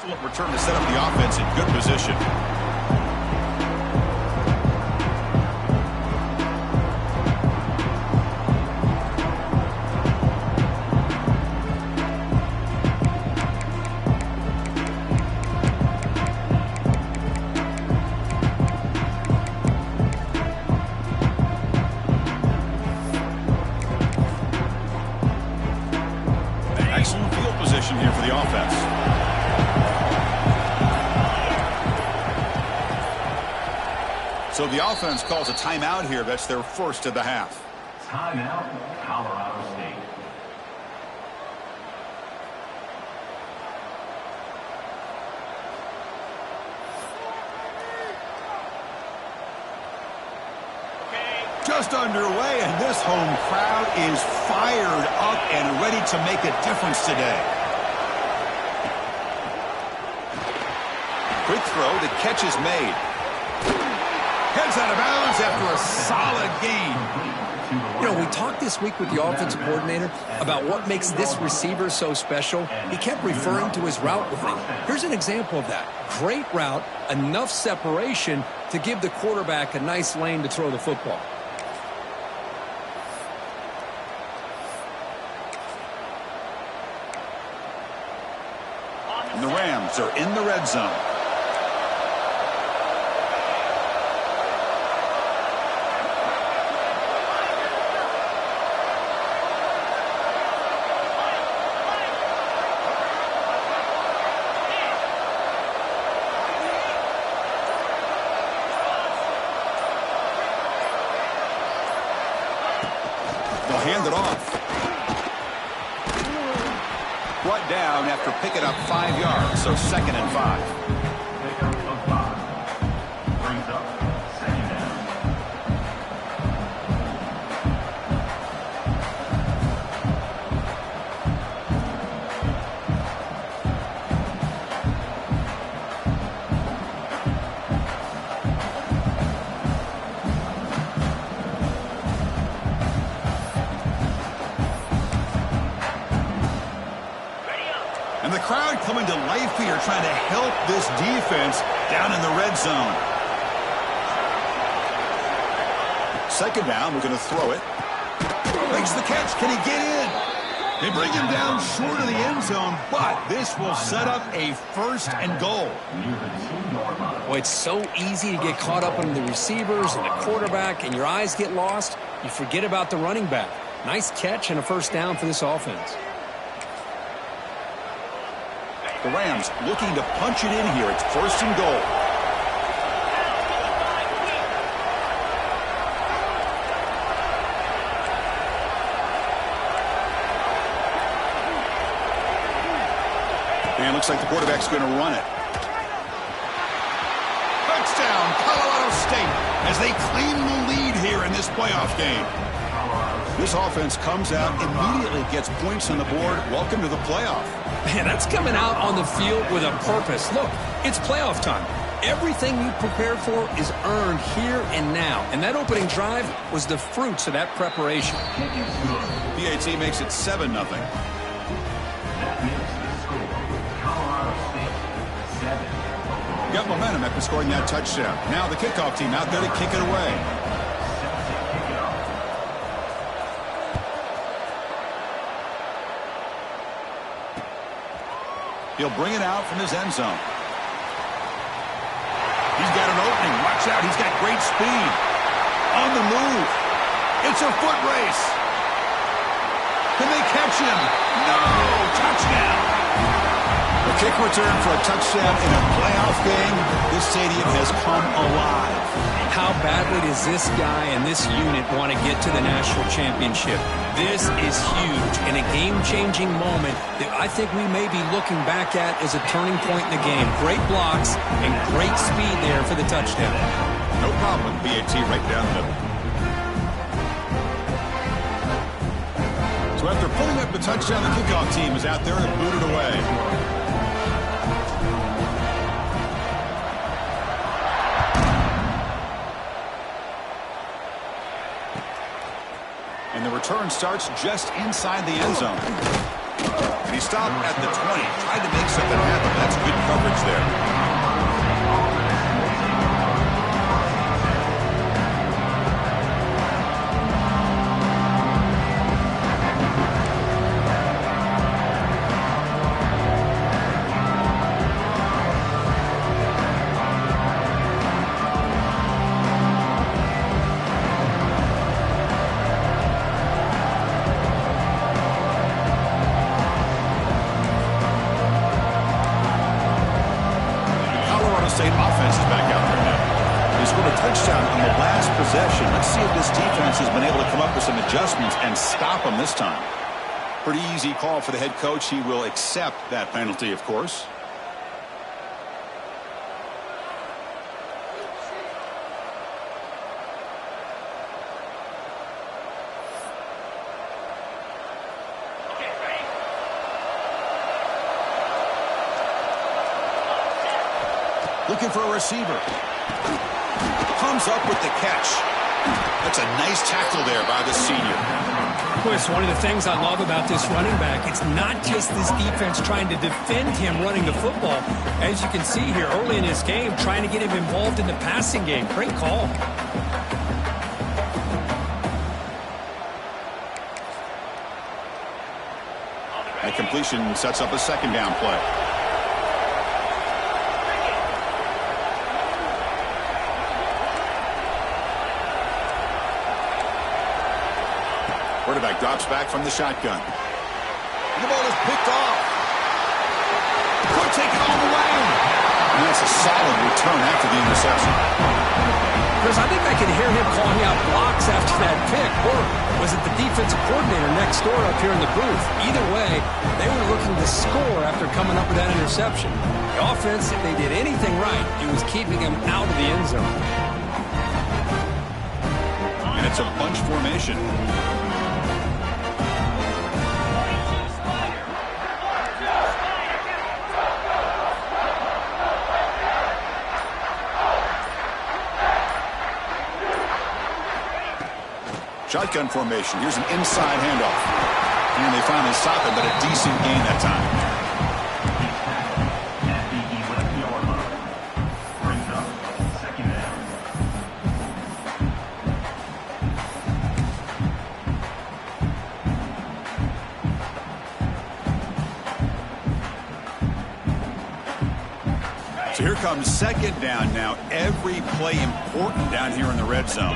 excellent return to set up the offense in good position. Excellent field position here for the offense. So the offense calls a timeout here. That's their first of the half. Timeout, Colorado State. Just underway, and this home crowd is fired up and ready to make a difference today. Quick throw, the catch is made. Heads out of bounds after a solid gain. You know, we talked this week with the offensive coordinator about what makes this receiver so special. He kept referring to his route running. Here's an example of that. Great route, enough separation to give the quarterback a nice lane to throw the football. And the Rams are in the red zone. They'll hand it off. Brought down after picking up 5 yards, so 2nd and 5. Pickup of 5. Brings up 2nd down. And the crowd coming to life here, trying to help this defense down in the red zone. 2nd down, we're going to throw it. Makes the catch. Can he get in? They bring him down short of the end zone, but this will set up a 1st and goal. Boy, it's so easy to get caught up in the receivers and the quarterback, and your eyes get lost. You forget about the running back. Nice catch and a 1st down for this offense. The Rams looking to punch it in here. It's 1st and goal. And looks like the quarterback's going to run it. Touchdown, Colorado State, as they claim the lead here in this playoff game. This offense comes out, immediately gets points on the board. Welcome to the playoff. Man, that's coming out on the field with a purpose. Look, it's playoff time. Everything you prepared for is earned here and now. And that opening drive was the fruits of that preparation. BAT makes it 7-0. That makes the score. Colorado State 7. Got momentum after scoring that touchdown. Now the kickoff team out there to kick it away. He'll bring it out from his end zone. He's got an opening. Watch out. He's got great speed. On the move. It's a foot race. Can they catch him? No. Touchdown. A kick return for a touchdown in a playoff game. This stadium has come alive. How badly does this guy and this unit want to get to the national championship? This is huge and a game-changing moment that I think we may be looking back at as a turning point in the game. Great blocks and great speed there for the touchdown. No problem, BAT right down the middle. So after pulling up the touchdown, the kickoff team is out there to boot it away. And the return starts just inside the end zone. And he stopped at the 20. Tried to make something happen. That's good coverage. State offense is back out there now. They scored a touchdown on the last possession. Let's see if this defense has been able to come up with some adjustments and stop them this time. Pretty easy call for the head coach. He will accept that penalty, of course. Looking for a receiver. Comes up with the catch. That's a nice tackle there by the senior. Chris, one of the things I love about this running back, it's not just this defense trying to defend him running the football. As you can see here early in this game, trying to get him involved in the passing game. Great call. That completion sets up a second down play. Quarterback drops back from the shotgun. And the ball is picked off. Could take it all the way. And that's a solid return after the interception. Chris, I think I could hear him calling out blocks after that pick. Or was it the defensive coordinator next door up here in the booth? Either way, they were looking to score after coming up with that interception. The offense, if they did anything right, it was keeping him out of the end zone. And it's a bunch formation. Shotgun formation. Here's an inside handoff. And they finally stop it, but a decent gain that time. So here comes second down now. Every play important down here in the red zone.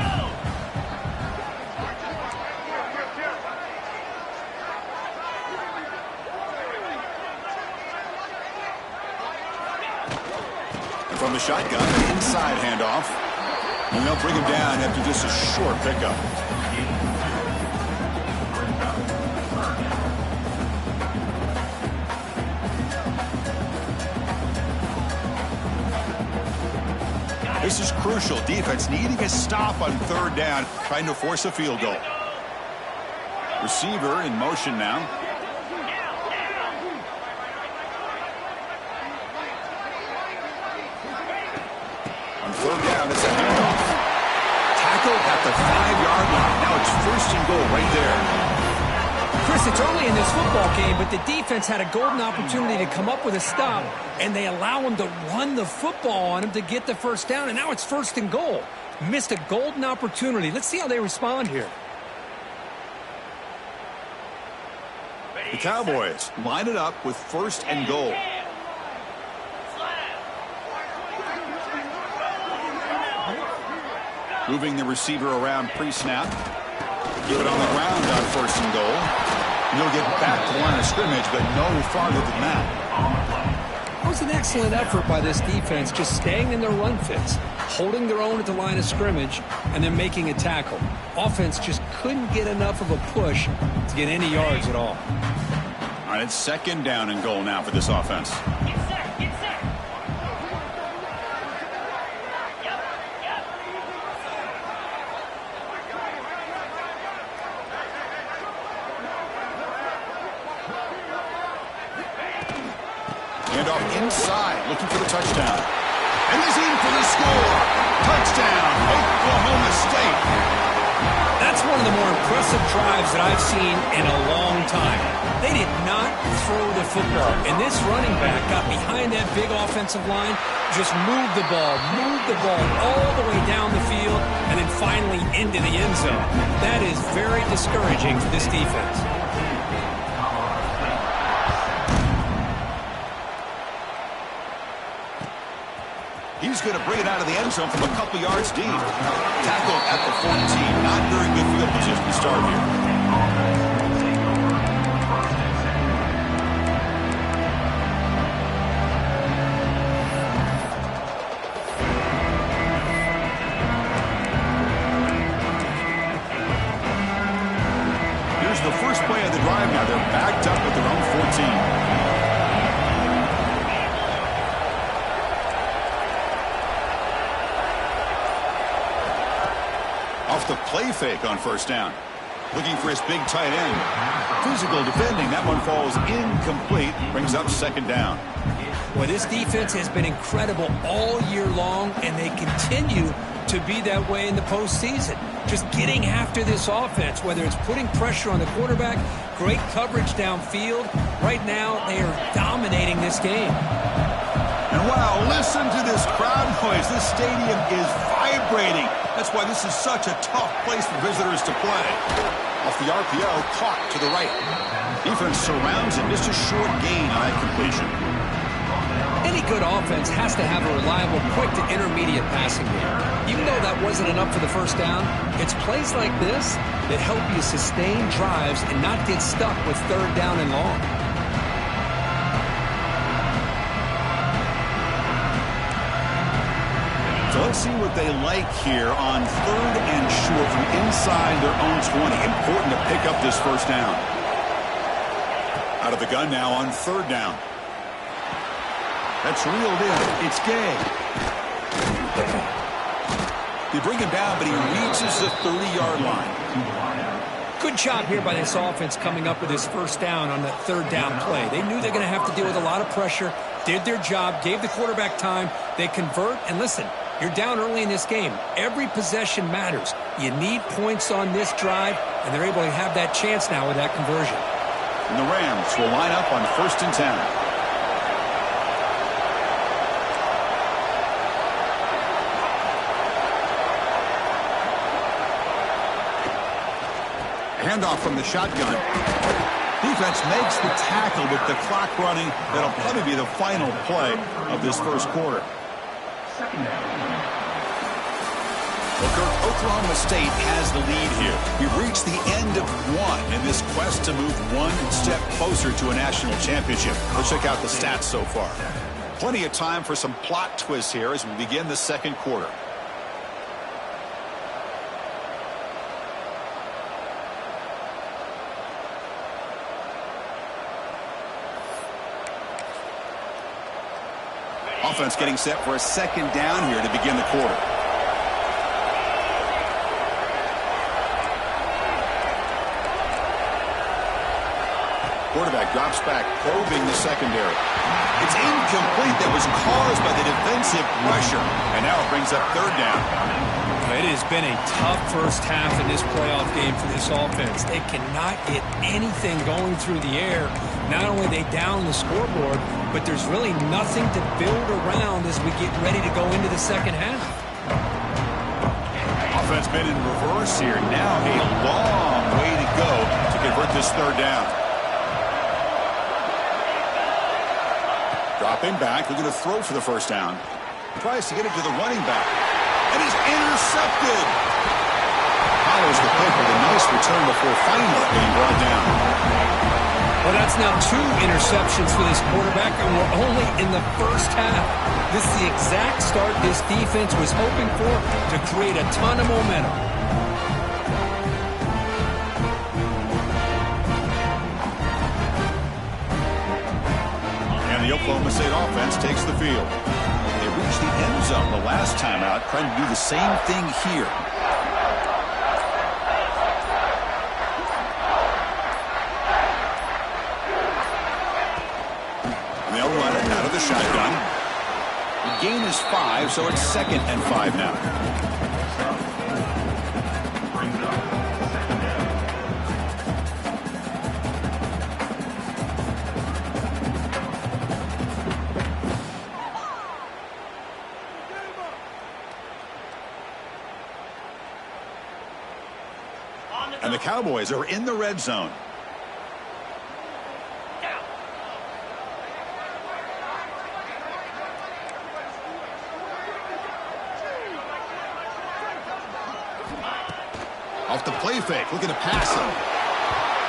From the shotgun, an inside handoff. And they'll bring him down after just a short pickup. This is crucial. Defense needing a stop on third down, trying to force a field goal. Receiver in motion now. Third down, it's a handoff. Tackle at the 5-yard line. Now it's first and goal right there. Chris, it's early in this football game, but the defense had a golden opportunity to come up with a stop, and they allow him to run the football on him to get the first down, and now it's first and goal. Missed a golden opportunity. Let's see how they respond here. The Cowboys line it up with first and goal. Moving the receiver around pre-snap. Give it on the ground on first and goal. And he'll get back to the line of scrimmage, but no farther than that. It was an excellent effort by this defense, just staying in their run fits, holding their own at the line of scrimmage, and then making a tackle. Offense just couldn't get enough of a push to get any yards at all. All right, it's second down and goal now for this offense. Inside, looking for the touchdown. And he's in for the score. Touchdown, Oklahoma State. That's one of the more impressive drives that I've seen in a long time. They did not throw the football, and this running back got behind that big offensive line, just moved the ball all the way down the field, and then finally into the end zone. That is very discouraging for this defense. He's going to bring it out of the end zone from a couple yards deep. Tackled at the 14. Not very good field position to start here. the play fake on first down. Looking for his big tight end. Physical defending. That one falls incomplete. Brings up second down. Well, this defense has been incredible all year long, and they continue to be that way in the postseason. Just getting after this offense, whether it's putting pressure on the quarterback, great coverage downfield. Right now, they are dominating this game. And wow, listen to this crowd noise. This stadium is vibrating. That's why this is such a tough place for visitors to play. Off the RPO, caught to the right. Defense surrounds him. Just a short gain on that completion. Any good offense has to have a reliable, quick to intermediate passing game. Even though that wasn't enough for the first down, it's plays like this that help you sustain drives and not get stuck with third down and long. So let's see what they like here on third and short from inside their own 20. Important to pick up this first down. Out of the gun now on third down. That's reeled in. It's Gay. They bring him down, but he reaches the 30-yard line. Good job here by this offense coming up with his first down on that third down play. They knew they're going to have to deal with a lot of pressure, did their job, gave the quarterback time. They convert, and listen, you're down early in this game. Every possession matters. You need points on this drive, and they're able to have that chance now with that conversion. And the Rams will line up on first and 10. Handoff from the shotgun. Defense makes the tackle with the clock running. That'll probably be the final play of this first quarter. Oklahoma State has the lead here. We've reached the end of one in this quest to move one step closer to a national championship. Let's check out the stats so far. Plenty of time for some plot twists here as we begin the second quarter. Offense getting set for a second down here to begin the quarter. Quarterback drops back, probing the secondary. It's incomplete. That was caused by the defensive pressure. And now it brings up third down. It has been a tough first half in this playoff game for this offense. They cannot get anything going through the air. Not only they down the scoreboard, but there's really nothing to build around as we get ready to go into the second half. Offense been in reverse here. Now a long way to go to convert this third down. Dropping back, looking to throw for the first down. Tries to get it to the running back. And he's intercepted. Follows the pick with a nice return before finally being brought down. Well, that's now 2 interceptions for this quarterback, and we're only in the first half. This is the exact start this defense was hoping for to create a ton of momentum. And the Oklahoma State offense takes the field. They reached the end zone the last time out, trying to do the same thing here. And they'll run it out of the shotgun. The gain is 5, so it's second and 5 now. And the Cowboys are in the red zone. Off the play fake, looking to pass him.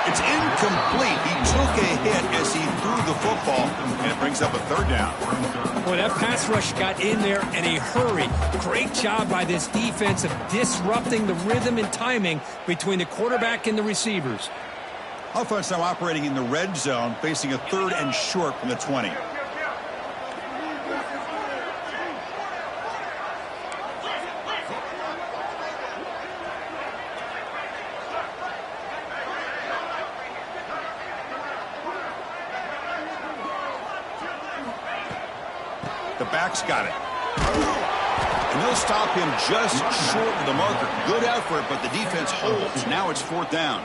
It's incomplete. He took a hit as he threw the football, and it brings up a third down. Well, that pass rush got in there in a hurry. Great job by this defense of disrupting the rhythm and timing between the quarterback and the receivers. Offense now operating in the red zone, facing a third and short from the 20. The back's got it. And they'll stop him just short of the marker. Good effort, but the defense holds. Now it's 4th down.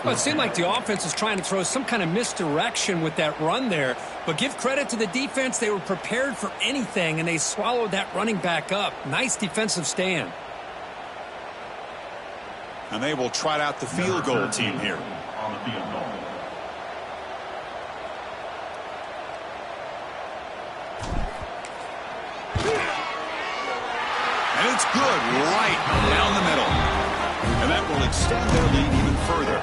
Well, it seemed like the offense was trying to throw some kind of misdirection with that run there. But give credit to the defense. They were prepared for anything, and they swallowed that running back up. Nice defensive stand. And they will trot out the field goal team here. On the field goal. And it's good right down the middle. And that will extend their lead even further.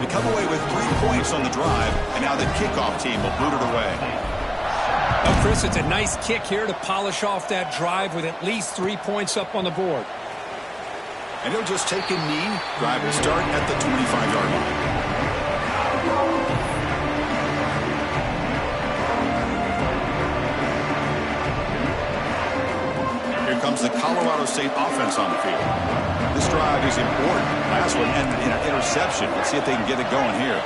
They come away with 3 points on the drive, and now the kickoff team will boot it away. Well, Chris, it's a nice kick here to polish off that drive with at least 3 points up on the board. And he'll just take a knee. Drive will start at the 25-yard line. Here comes the Colorado State offense on the field. This drive is important. Last one ended in an interception. Let's see if they can get it going here.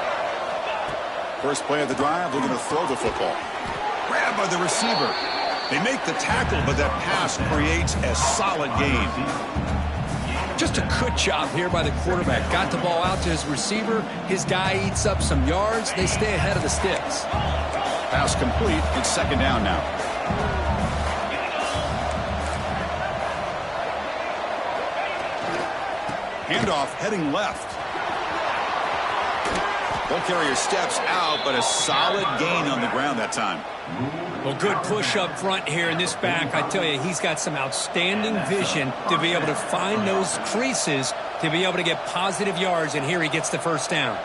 First play of the drive, they're going to throw the football. Grabbed by the receiver. They make the tackle, but that pass creates a solid gain. Just a good job here by the quarterback. Got the ball out to his receiver. His guy eats up some yards. They stay ahead of the sticks. Pass complete. It's 2nd down now. Handoff heading left. Ball carrier steps out, but a solid gain on the ground that time. Well, good push up front here in this back. I tell you, he's got some outstanding vision to be able to find those creases to be able to get positive yards, and here he gets the 1st down.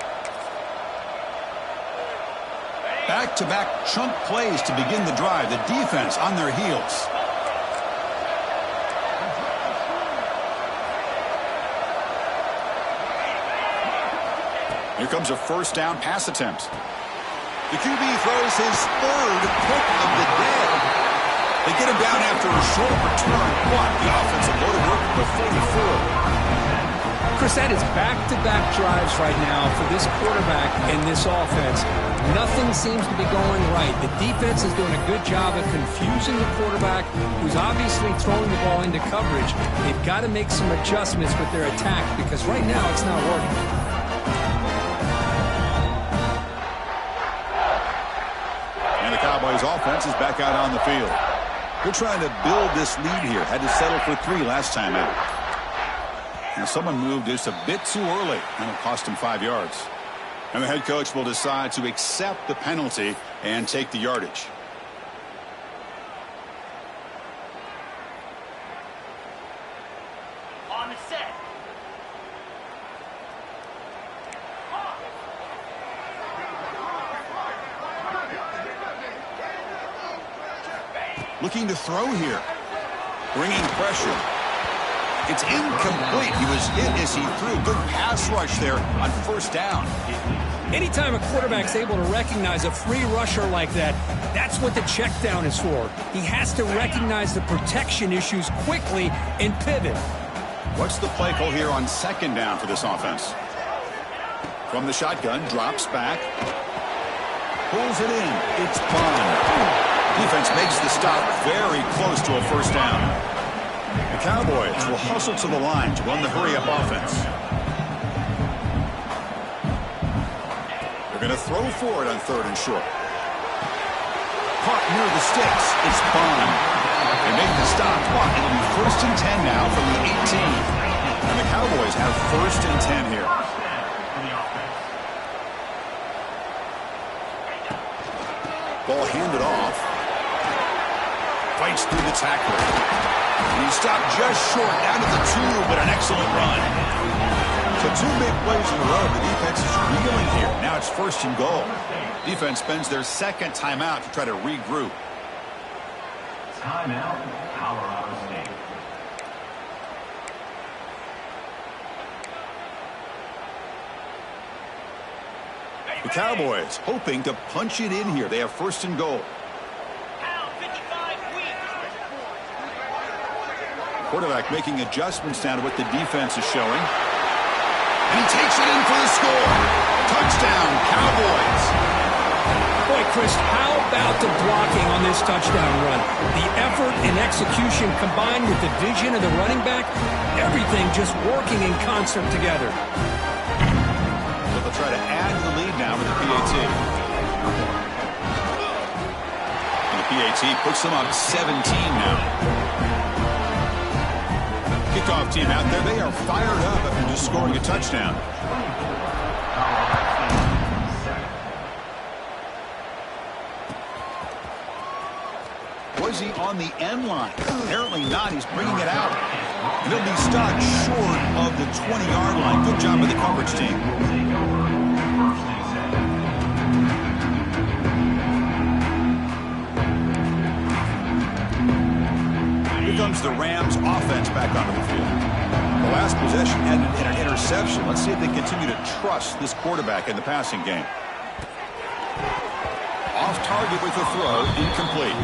Back-to-back chunk plays to begin the drive. The defense on their heels. Here comes a 1st down pass attempt. The QB throws his 3rd pick of the day. They get him down after a short return, but the offensive motor work before the 4. Chris, that is back-to-back drives right now for this quarterback and this offense. Nothing seems to be going right. The defense is doing a good job of confusing the quarterback, who's obviously throwing the ball into coverage. They've got to make some adjustments with their attack because right now it's not working. Cowboys offense is back out on the field. They're trying to build this lead here. Had to settle for 3 last time out. And someone moved just a bit too early, and it cost him 5 yards. And the head coach will decide to accept the penalty and take the yardage. On the set. Looking to throw here. Bringing pressure. It's incomplete. He was hit as he threw. Good pass rush there on 1st down. Anytime a quarterback's able to recognize a free rusher like that, that's what the check down is for. He has to recognize the protection issues quickly and pivot. What's the play call here on 2nd down for this offense? From the shotgun, drops back. Pulls it in. It's Bond. Defense makes the stop very close to a 1st down. The Cowboys will hustle to the line to run the hurry-up offense. They're going to throw for it on 3rd and short. Caught near the sticks. It's Bond. They make the stop. It'll be 1st and 10 now from the 18. And the Cowboys have 1st and 10 here. Ball handed off. Fights through the tackler. And he stopped just short, down to the 2, but an excellent run. So 2 big plays in a row. The defense is reeling here. Now it's 1st and goal. Defense spends their 2nd timeout to try to regroup. Timeout, Colorado State. The Cowboys hoping to punch it in here. They have 1st and goal. Quarterback making adjustments down to what the defense is showing. And he takes it in for the score. Touchdown, Cowboys. Boy, Chris, how about the blocking on this touchdown run? The effort and execution combined with the vision of the running back, everything just working in concert together. So they'll try to add to the lead now with the PAT. And the PAT puts them up 17 now. Kickoff team out there, they are fired up after just scoring a touchdown. Was he on the end line? Apparently not. He's bringing it out. And he'll be stopped short of the 20-yard line. Good job by the coverage team. Here comes the Rams offense back onto the field. The last possession ended in an interception. Let's see if they continue to trust this quarterback in the passing game. Off target with the throw, incomplete.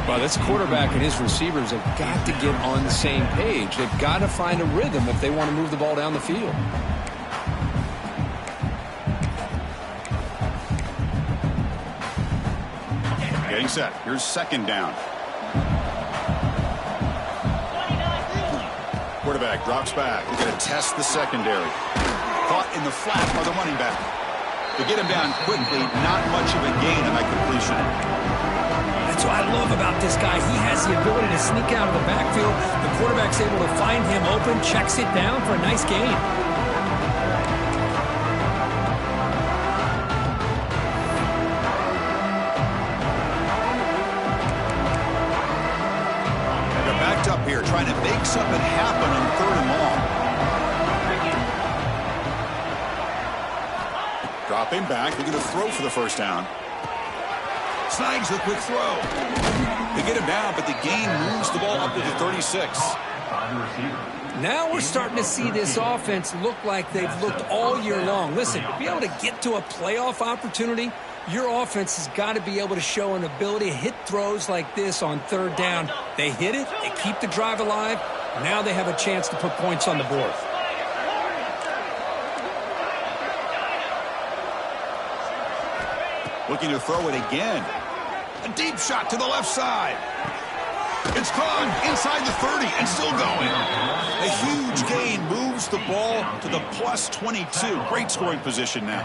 Well, this quarterback and his receivers have got to get on the same page. They've got to find a rhythm if they want to move the ball down the field. Getting set. Here's second down. Quarterback drops back. They're going to test the secondary. Caught in the flat by the running back. To get him down quickly, not much of a gain on that completion. That's what I love about this guy. He has the ability to sneak out of the backfield. The quarterback's able to find him open, checks it down for a nice gain. They're backed up here, trying to make something happen on 3rd and long. Dropping back, they're going to throw for the first down. Snags the quick throw. They get him down, but the gain moves the ball up to the 36. Now we're starting to see this offense look like they've looked all year long. Listen, to be able to get to a playoff opportunity, your offense has got to be able to show an ability to hit throws like this on 3rd down. They hit it, they keep the drive alive. Now they have a chance to put points on the board. Looking to throw it again. A deep shot to the left side. It's caught inside the 30 and still going. A huge gain moves the ball to the plus 22. Great scoring position now.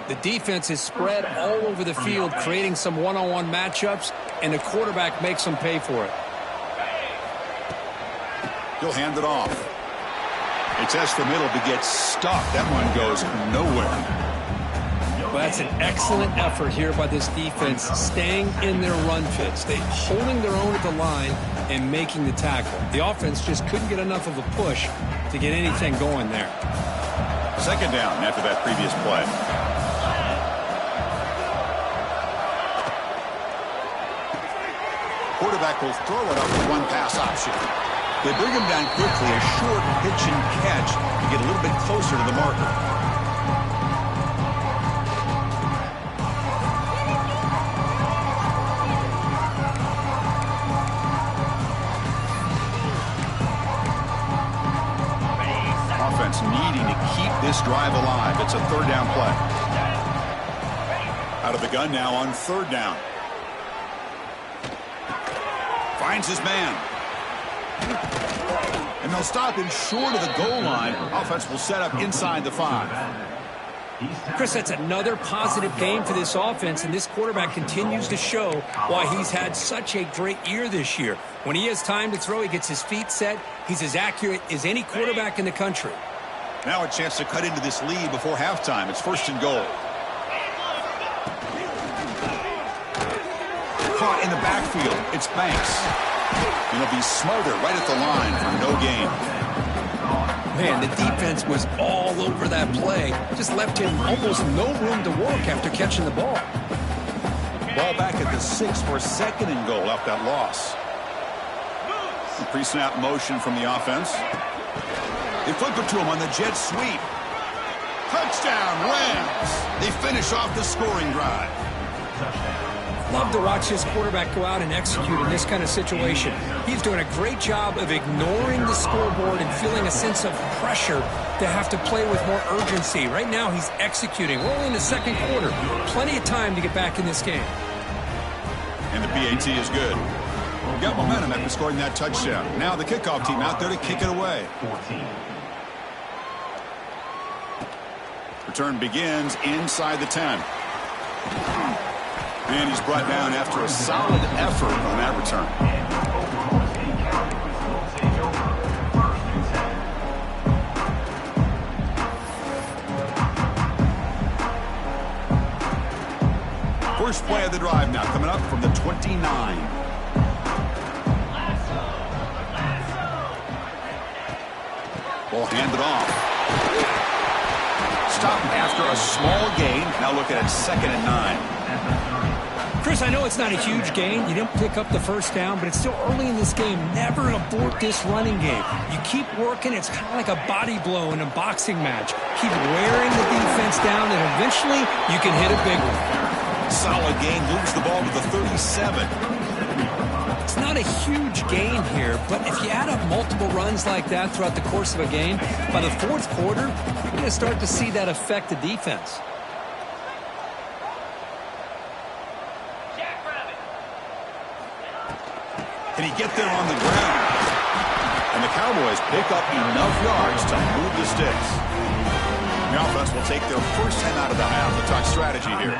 The defense is spread all over the field, creating some one-on-one matchups, and the quarterback makes them pay for it. He'll hand it off. They test the middle to get stuck. That one goes nowhere. Well, that's an excellent effort here by this defense, staying in their run fits. They holding their own at the line and making the tackle. The offense just couldn't get enough of a push to get anything going there. Second down after that previous play. Quarterback will throw it up with one pass option. They bring him down quickly, a short pitch and catch to get a little bit closer to the marker. Needing to keep this drive alive. It's a 3rd down play. Out of the gun now on 3rd down. Finds his man. And they'll stop him short of the goal line. Offense will set up inside the 5. Chris, that's another positive game for this offense, and this quarterback continues to show why he's had such a great year this year. When he has time to throw, he gets his feet set. He's as accurate as any quarterback in the country. Now a chance to cut into this lead before halftime. It's 1st and goal. Caught in the backfield. It's Banks. And he'll be smothered right at the line for no gain. Man, the defense was all over that play. Just left him almost no room to work after catching the ball. Ball back at the 6 for 2nd and goal after that loss. Pre-snap motion from the offense. They flip it to him on the jet sweep. Touchdown, Rams. They finish off the scoring drive. Love to watch this quarterback go out and execute in this kind of situation. He's doing a great job of ignoring the scoreboard and feeling a sense of pressure to have to play with more urgency. Right now, he's executing. We're only in the second quarter. Plenty of time to get back in this game. And the PAT is good. We got momentum after scoring that touchdown. Now the kickoff team out there to kick it away. 14. Return begins inside the 10. And he's brought down after a solid effort on that return. First play of the drive now coming up from the 29. Ball handed off. Stop after a small gain. Now looking at 2nd and 9. Chris, I know it's not a huge gain. You didn't pick up the first down, but it's still early in this game. Never abort this running game. You keep working. It's kind of like a body blow in a boxing match. Keep wearing the defense down, and eventually you can hit a big one. Solid gain. Moves the ball to the 37. It's not a huge gain here, but if you add up multiple runs like that throughout the course of a game, by the fourth quarter, you're going to start to see that affect the defense. Can he get there on the ground? And the Cowboys pick up enough yards to move the sticks. The offense will take their first 10 out of the half. The talk strategy here.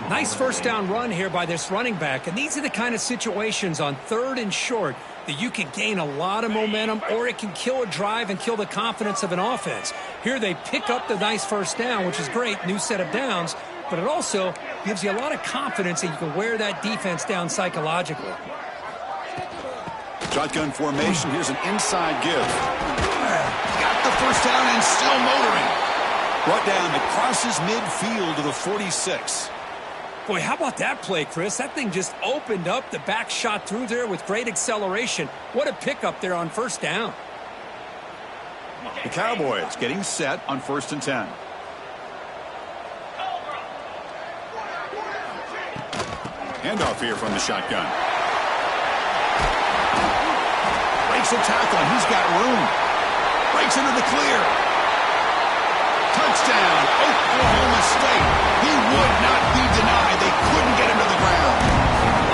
Nice first down run here by this running back. And these are the kind of situations on 3rd and short that you can gain a lot of momentum, or it can kill a drive and kill the confidence of an offense. Here they pick up the nice first down, which is great, new set of downs, but it also gives you a lot of confidence that you can wear that defense down psychologically. Shotgun formation. Here's an inside give. Got the first down and still motoring. Brought down that crosses midfield to the 46. Boy, how about that play, Chris? That thing just opened up. The back shot through there with great acceleration. What a pickup there on first down. The Cowboys getting set on 1st and 10. Handoff here from the shotgun. Breaks a tackle, and he's got room. Breaks into the clear. Touchdown, Oklahoma State. He would not be denied. They couldn't get him to the ground.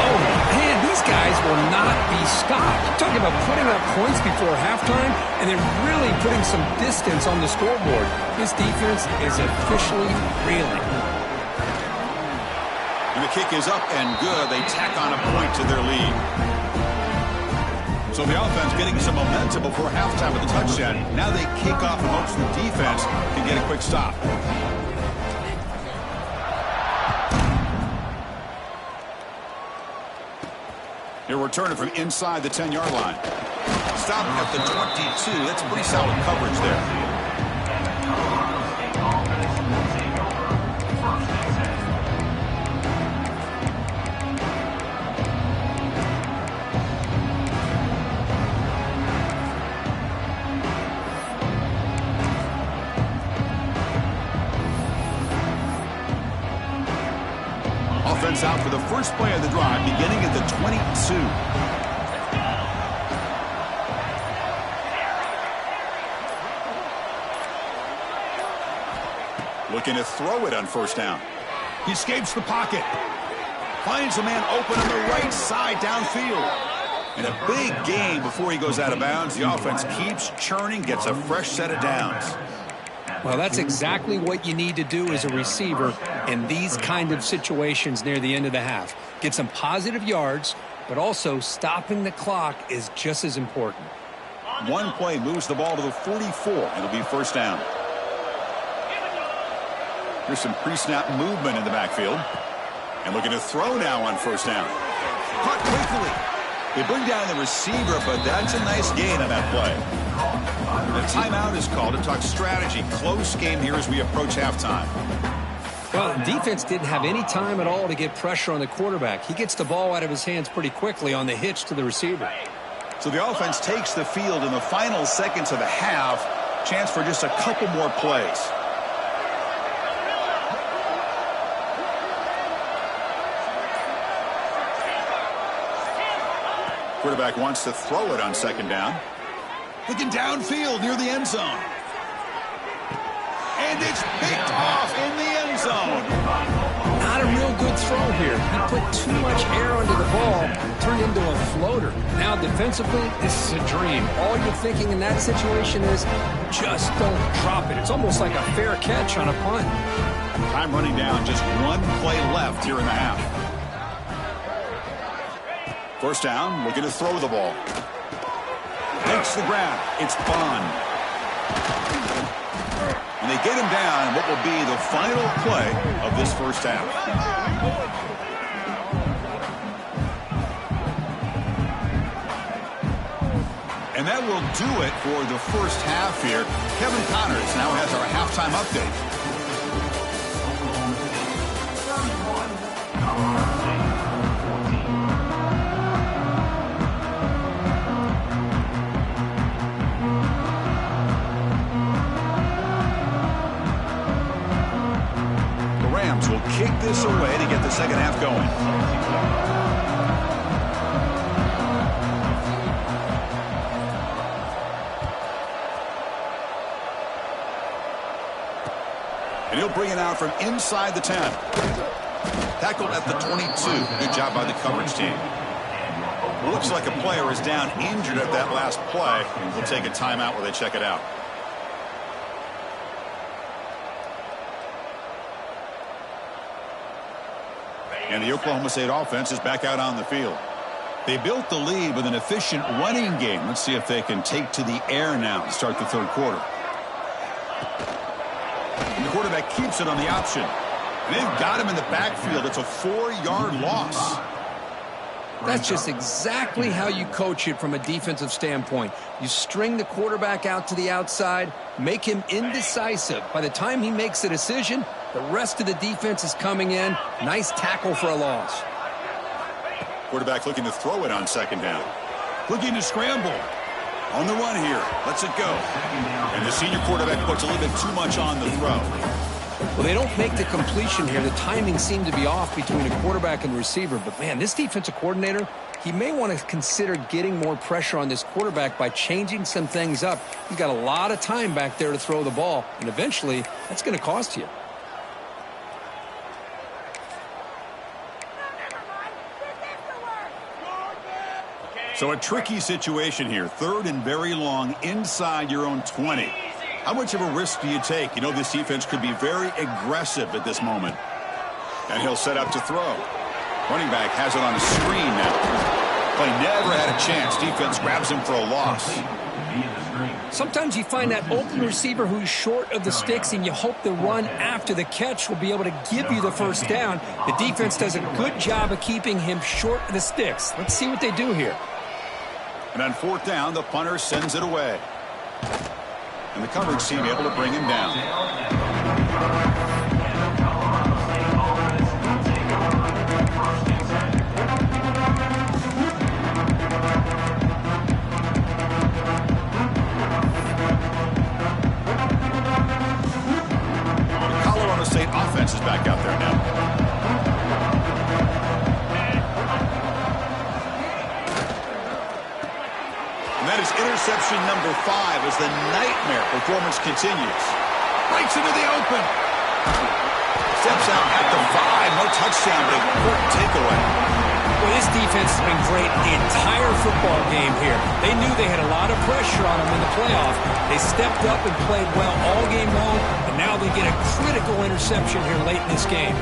Oh, man, these guys will not be stopped. Talking about putting up points before halftime and then really putting some distance on the scoreboard. This defense is officially reeling. And the kick is up and good. They tack on a point to their lead. So the offense getting some momentum before halftime with the touchdown. Now they kick off and hopes the defense can get a quick stop. They're returning from inside the 10-yard line. Stopping at the 22. That's pretty solid coverage there. Offense out for the first play of the drive, beginning at the 22. Looking to throw it on first down. He escapes the pocket. Finds a man open on the right side downfield. And a big gain before he goes out of bounds. The offense keeps churning, gets a fresh set of downs. Well, that's exactly what you need to do as a receiver in these kind of situations near the end of the half. Get some positive yards, but also stopping the clock is just as important. One play moves the ball to the 44. It'll be first down. Here's some pre-snap movement in the backfield. And looking to throw now on first down. Caught quickly. They bring down the receiver, but that's a nice gain on that play. The timeout is called to talk strategy. Close game here as we approach halftime. Well, the defense didn't have any time at all to get pressure on the quarterback. He gets the ball out of his hands pretty quickly on the hitch to the receiver. So the offense takes the field in the final seconds of the half. Chance for just a couple more plays. Quarterback wants to throw it on second down. Looking downfield near the end zone. And it's picked off in the end zone. Not a real good throw here. He put too much air under the ball, turned into a floater. Now defensively, this is a dream. All you're thinking in that situation is just don't drop it. It's almost like a fair catch on a punt. Time running down, just one play left here in the half. First down, looking to throw the ball. Takes the grab. It's Bond. And they get him down what will be the final play of this first half. And that will do it for the first half here. Kevin Connors now has our halftime update. Will kick this away to get the second half going. And he'll bring it out from inside the 10. Tackled at the 22. Good job by the coverage team. Looks like a player is down injured at that last play. We'll take a timeout while they check it out. And the Oklahoma State offense is back out on the field. They built the lead with an efficient running game. Let's see if they can take to the air now to start the third quarter. And the quarterback keeps it on the option. And they've got him in the backfield. It's a 4-yard loss. That's just exactly how you coach it from a defensive standpoint. You string the quarterback out to the outside, make him indecisive. By the time he makes a decision, the rest of the defense is coming in. Nice tackle for a loss. Quarterback looking to throw it on second down. Looking to scramble. On the run here. Lets it go. And the senior quarterback puts a little bit too much on the throw. Well, they don't make the completion here. The timing seemed to be off between a quarterback and receiver. But, man, this defensive coordinator, he may want to consider getting more pressure on this quarterback by changing some things up. He's got a lot of time back there to throw the ball. And eventually, that's going to cost you. So a tricky situation here. Third and very long inside your own 20. How much of a risk do you take? You know this defense could be very aggressive at this moment. And he'll set up to throw. Running back has it on a screen now. Play never had a chance. Defense grabs him for a loss. Sometimes you find that open receiver who's short of the sticks, and you hope the run after the catch will be able to give you the first down. The defense does a good job of keeping him short of the sticks. Let's see what they do here. And on fourth down, the punter sends it away. And the coverage team able to bring him down. The Colorado State offense is back out there now. That is interception number 5 as the nightmare performance continues. Breaks into the open. Steps out at the 5. No touchdown, but important takeaway. Well, this defense has been great the entire football game here. They knew they had a lot of pressure on them in the playoff. They stepped up and played well all game long, and now they get a critical interception here late in this game.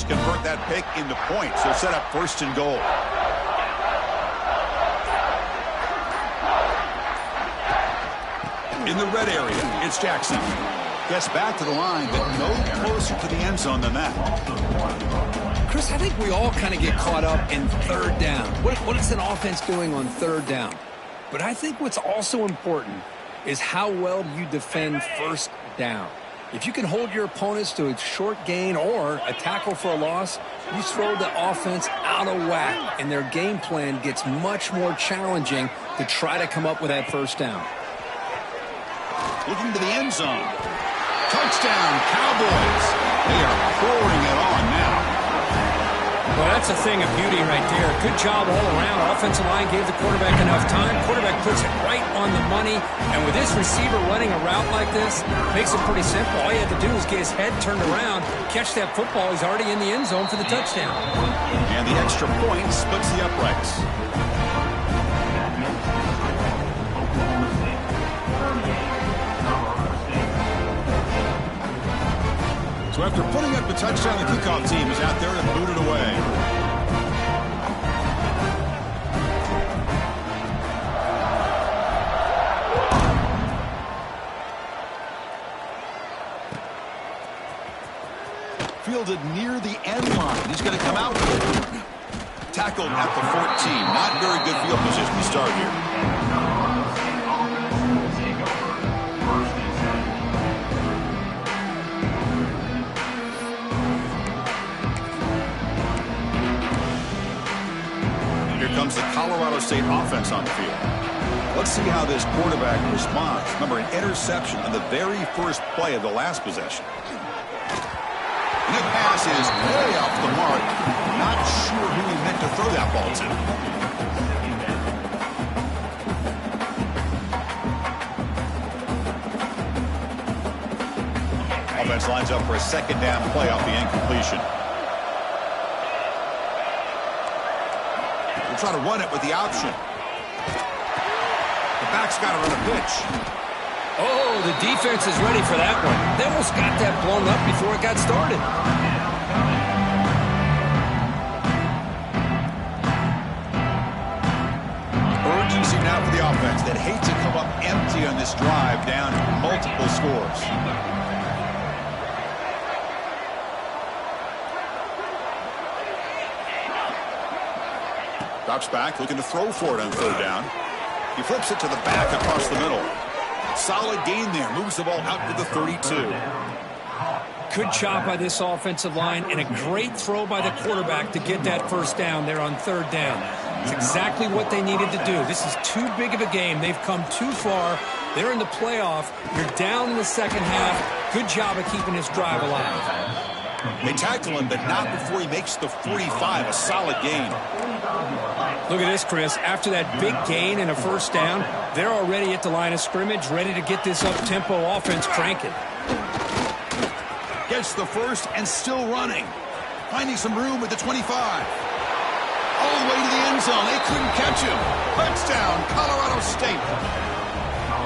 Convert that pick into points. They'll set up first and goal. In the red area, it's Jackson. Gets back to the line, but no closer to the end zone than that. Chris, I think we all kind of get caught up in third down. What is an offense doing on third down? But I think what's also important is how well you defend first down. If you can hold your opponents to a short gain or a tackle for a loss, you throw the offense out of whack, and their game plan gets much more challenging to try to come up with that first down. looking to the end zone. Touchdown, Cowboys. They are pouring it on now. Well, that's a thing of beauty right there. Good job all around. Offensive line gave the quarterback enough time. Quarterback puts it right on the money. And with this receiver running a route like this, makes it pretty simple. All you have to do is get his head turned around, catch that football. He's already in the end zone for the touchdown. And the extra point splits the uprights. So after putting up the touchdown, the kickoff team is out there to boot it away. Fielded near the end line. He's going to come out with it. Tackled at the 14. Not very good field position to start here. Comes the Colorado State offense on the field. Let's see how this quarterback responds. Remember, an interception on the very first play of the last possession. And the pass is way off the mark. Not sure who he meant to throw that ball to. Offense lines up for a second down play off the incompletion. Try to run it with the option. The back's got to run a pitch. Oh, the defense is ready for that one. They almost got that blown up before it got started. Urgency now for the offense that hate to come up empty on this drive, down multiple scores. Drops back, looking to throw for it on third down. He flips it to the back across the middle. Solid gain there. Moves the ball out to the 32. Good job by this offensive line and a great throw by the quarterback to get that first down there on third down. It's exactly what they needed to do. This is too big of a game. They've come too far. They're in the playoff. You're down in the second half. Good job of keeping this drive alive. They tackle him, but not before he makes the 45. A solid gain. Look at this, Chris. After that big gain and a first down, they're already at the line of scrimmage, ready to get this up-tempo offense cranking. Gets the first and still running. Finding some room at the 25. All the way to the end zone. They couldn't catch him. Touchdown, Colorado State.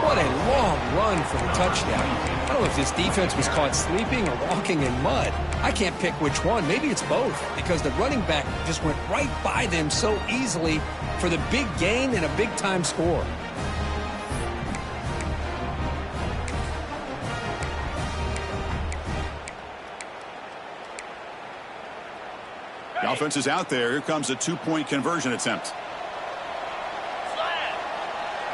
What a long run for the touchdown. I don't know if this defense was caught sleeping or walking in mud. I can't pick which one. Maybe it's both, because the running back just went right by them so easily for the big gain and a big-time score. The offense is out there. Here comes a two-point conversion attempt.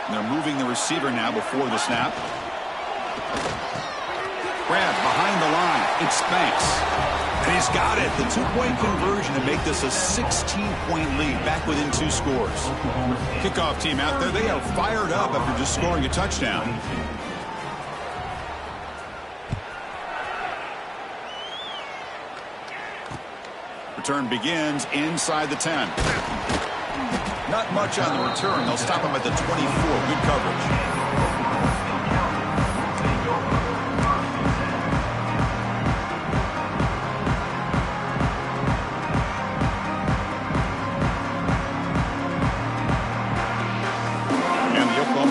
And they're moving the receiver now before the snap. Grab behind the line. It's Banks. And he's got it. The two-point conversion to make this a 16-point lead, back within 2 scores. Kickoff team out there. They are fired up after just scoring a touchdown. Return begins inside the 10. Not much on the return. They'll stop him at the 24. Good coverage.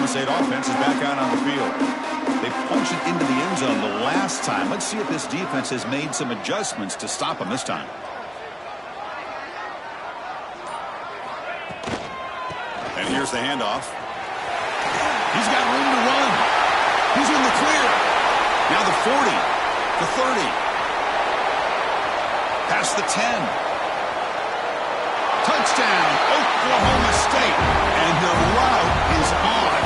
State offense is back out on the field. They punched it into the end zone the last time. Let's see if this defense has made some adjustments to stop them this time. And here's the handoff. He's got room to run. He's in the clear. Now the 40, the 30. Past the 10. Touchdown, Oklahoma State. And the route is on.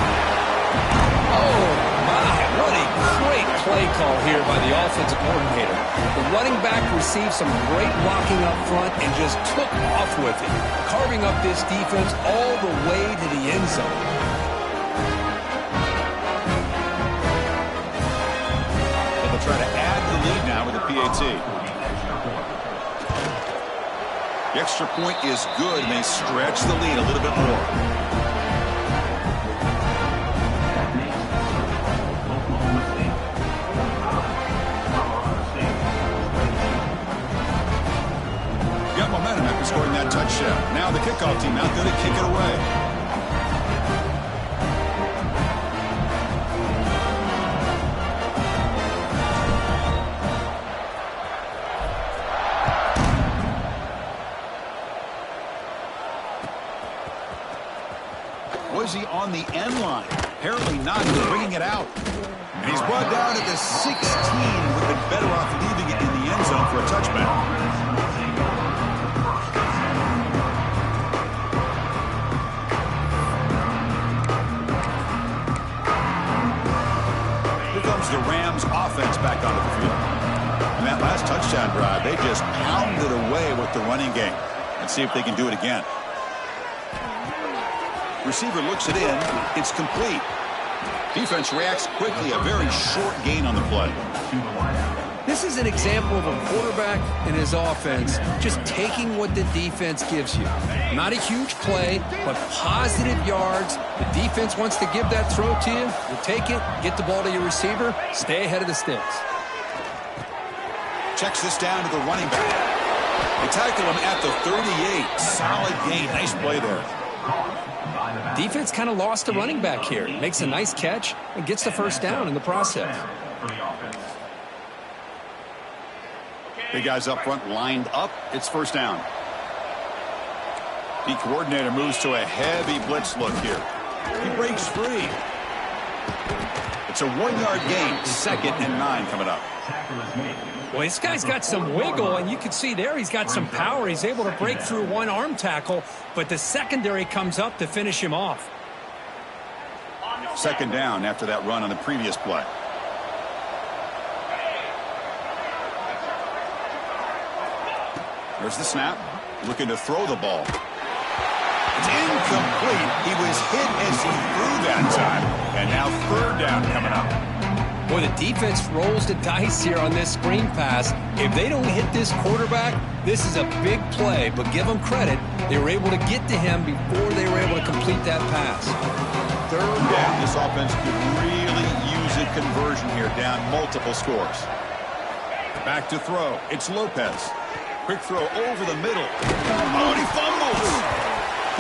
Oh, my. What a great play call here by the offensive coordinator. The running back received some great blocking up front and just took off with it, carving up this defense all the way to the end zone. penalty. The extra point is good, and they stretch the lead a little bit more. Got momentum after scoring that touchdown. Now the kickoff team out there to kick it away. Was he on the end line? Apparently not. He's bringing it out. And he's brought down at the 16. Would have been better off leaving it in the end zone for a touchback. Here comes the Rams offense back onto the field. And that last touchdown drive, they just pounded away with the running game. Let's see if they can do it again. Receiver looks it in. It's complete. Defense reacts quickly. A very short gain on the play. This is an example of a quarterback and his offense just taking what the defense gives you. Not a huge play, but positive yards. The defense wants to give that throw to you. You take it, get the ball to your receiver, stay ahead of the sticks. Checks this down to the running back. They tackle him at the 38. Solid gain. Nice play there. Defense kind of lost the running back here. Makes a nice catch and gets the first down in the process. Big guys up front lined up. It's first down. The coordinator moves to a heavy blitz look here. He breaks free. It's a 1-yard gain. 2nd and 9 coming up. Well, this guy's got some wiggle, and you can see there he's got some power. He's able to break through one arm tackle, but the secondary comes up to finish him off. 2nd down after that run on the previous play. There's the snap. Looking to throw the ball. It's incomplete. He was hit as he threw that time. And now 3rd down coming up. Boy, the defense rolls the dice here on this screen pass. If they don't hit this quarterback, this is a big play. But give them credit. They were able to get to him before they were able to complete that pass. 3rd down. This offense could really use a conversion here, down multiple scores. Back to throw. It's Lopez. Quick throw over the middle. Oh, and he fumbles.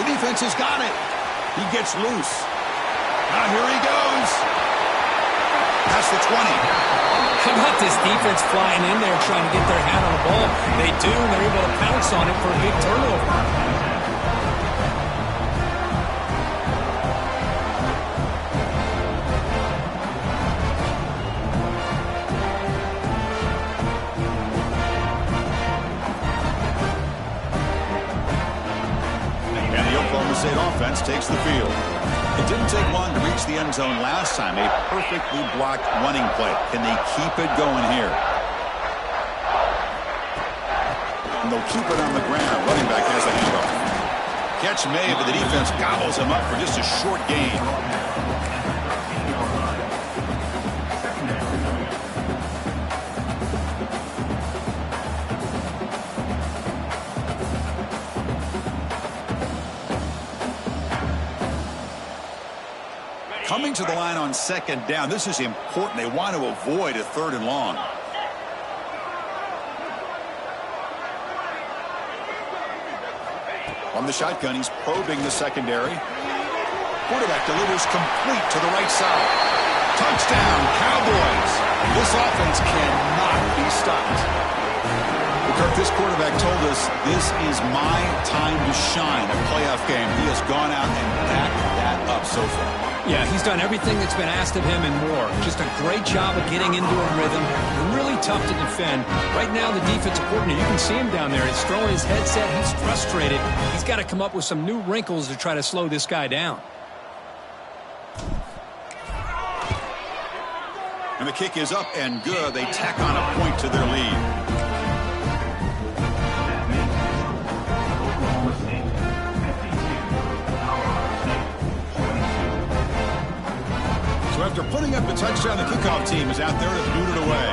The defense has got it. He gets loose. Now here he goes. That's the 20. How about this defense flying in there trying to get their hand on the ball? They do, and they're able to pounce on it for a big turnover. State offense takes the field. It didn't take long to reach the end zone last time. A perfectly blocked running play. Can they keep it going here? And they'll keep it on the ground. Running back has a handoff. Catch made, but the defense gobbles him up for just a short gain. Coming to the line on 2nd down. This is important. They want to avoid a 3rd and long. On the shotgun, he's probing the secondary. Quarterback delivers complete to the right side. Touchdown, Cowboys. This offense cannot be stopped. Kirk, this quarterback told us this is my time to shine, a playoff game. He has gone out and backed that up so far. Yeah, he's done everything that's been asked of him and more. Just a great job of getting into a rhythm. Really tough to defend. Right now, the defensive coordinator, you can see him down there. He's throwing his headset. He's frustrated. He's got to come up with some new wrinkles to try to slow this guy down. And the kick is up and good. They tack on a point to their lead. After putting up the touchdown, the kickoff team is out there to boot it away.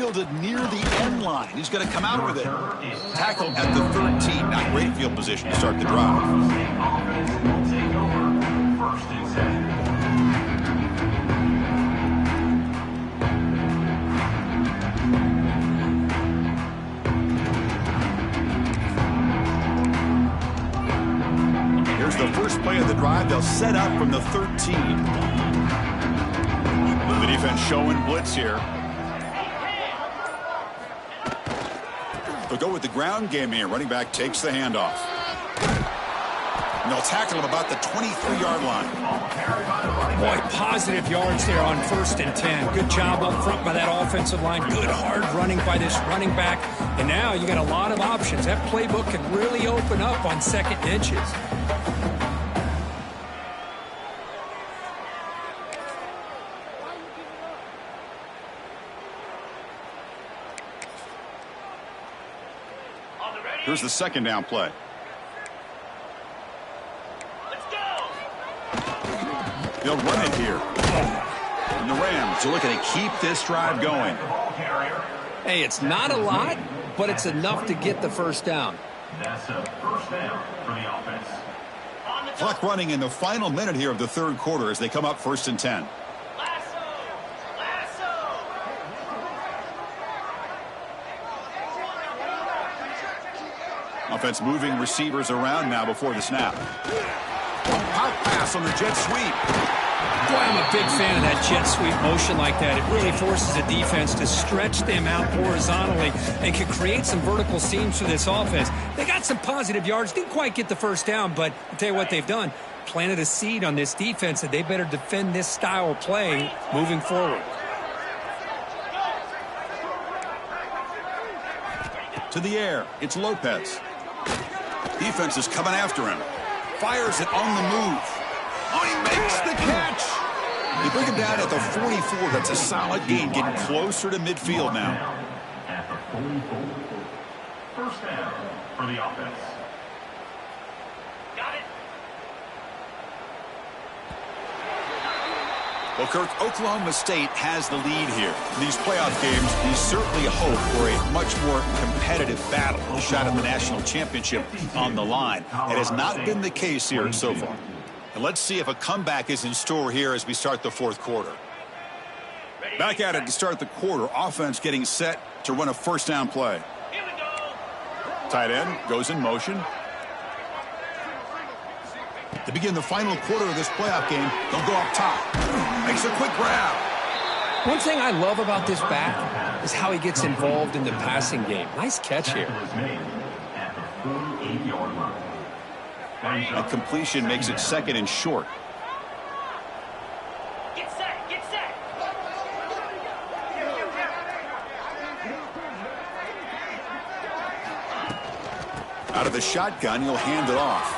fielded near the end line. He's going to come out with it. Tackle at the 13. Not great field position to start the drive. Offense will take over. First and 10. Here's the first play of the drive. They'll set up from the 13. The defense showing blitz here. They'll go with the ground game here. Running back takes the handoff. And they'll tackle him about the 23-yard line. Boy, positive yards there on 1st and 10. Good job up front by that offensive line. Good hard running by this running back. And now you got a lot of options. That playbook can really open up on 2nd inches. Here's the 2nd down play. Let's go. They'll run it here. And the Rams are looking to keep this drive going. Hey, it's not a lot, but it's enough to get the 1st down. That's a first down for the offense. Clock running in the final minute here of the 3rd quarter as they come up 1st and 10. Offense moving receivers around now before the snap. Pop pass on the jet sweep. Boy, I'm a big fan of that jet sweep motion like that. It really forces a defense to stretch them out horizontally and can create some vertical seams for this offense. They got some positive yards. Didn't quite get the 1st down, but I'll tell you what they've done. Planted a seed on this defense that they better defend this style of play moving forward. To the air. It's Lopez. Defense is coming after him. Fires it on the move. Oh, he makes the catch. They bring him down at the 44. That's a solid gain, getting closer to midfield now. At the 44. First down for the offense. Got it. Well, Kirk, Oklahoma State has the lead here. In these playoff games, we certainly hope for a much more competitive battle. A shot at the national championship on the line. It has not been the case here so far. And let's see if a comeback is in store here as we start the 4th quarter. Back at it to start the quarter. Offense getting set to run a 1st down play. Here we go. Tight end goes in motion. To begin the final quarter of this playoff game, they'll go up top. Makes a quick grab. One thing I love about this back is how he gets involved in the passing game. Nice catch here. Tackle is made at the 48-yard line. A completion makes it 2nd and short. Get set. Get set. Out of the shotgun, he'll hand it off.